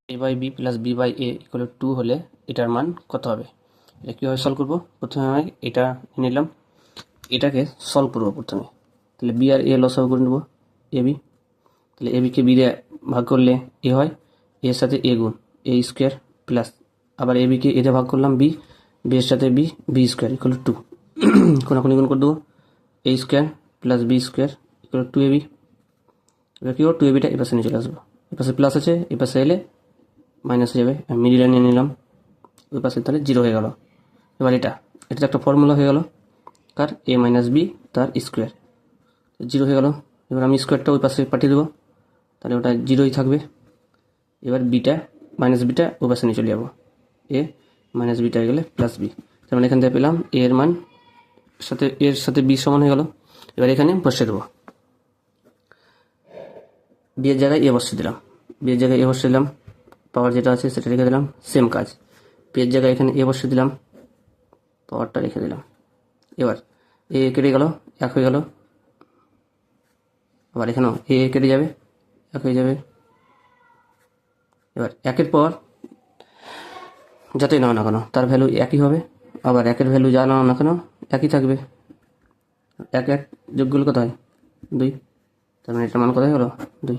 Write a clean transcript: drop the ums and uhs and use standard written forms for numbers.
A by b plus b by a equal 2 হলে এটার মান কত হবে? এটা কীভাবে সলভ করবো? প্রথমে আমি এটা নিলাম, এটাকে সলভ করবো প্রথমে। তাহলে বি আর এ লসাগু করে নেবো, এ বি। তাহলে এ বিকে বি দিয়ে ভাগ করলে এ হয়, এর সাথে এ গুণ এ স্কোয়ার প্লাস আবার এ বিকে এ দিয়ে ভাগ করলাম বি, বি এর সাথে বি, বি স্কোয়ার ইকুয়াল 2। কোনাকুনি গুণ করে দেবো, A square plus B square equal 2 A B. এবার কী করবো, 2 এ বিটা এ পাশে নিয়ে চলে আসবো, এ পাশে প্লাস আছে, এ পাশে এলে মাইনাস হয়ে যাবে। আমি মিডিলে নিয়ে নিলাম, ওই পাশে তাহলে 0 হয়ে গেল। এবার এটা তো একটা ফর্মুলা হয়ে গেল, কার এ মাইনাস বি তার স্কোয়ার, 0 হয়ে গেল। এবার আমি স্কোয়ারটা ওই পাশে পাঠিয়ে দেবো, তাহলে ওটা 0ই থাকবে। এবার বিটা মাইনাস বিটা ওই পাশে নিয়ে চলে যাবো, এ মাইনাস বিটা হয়ে গেলে প্লাস বি। তার মানে এখান থেকে পেলাম এ এর মান এর সাথে বি সমান হয়ে গেল। এবার এখানে বসিয়ে দেবো, বি এর জায়গায় এ বসিয়ে দিলাম, বি এর জায়গায় এ বসিয়ে দিলাম, পাওয়ার যেটা আছে সেটা রেখে দিলাম, সেম কাজ। বি এর জায়গায় এখানে এ বসিয়ে দিলাম, পাওয়ারটা রেখে দিলাম। এবার এ কেটে গেল, 1 হয়ে গেল। আবার এখানেও এ কেটে যাবে, 1 হয়ে যাবে। এবার 1-এর পর যতই নাও না কেন তার ভ্যালু একই হবে, আবার 1-এর ভ্যালু যা নাও না কেন একই থাকবে। 1 যোগ করলে কত হয়? 2। তার মানে এটার মান কত হয়ে গেল? 2।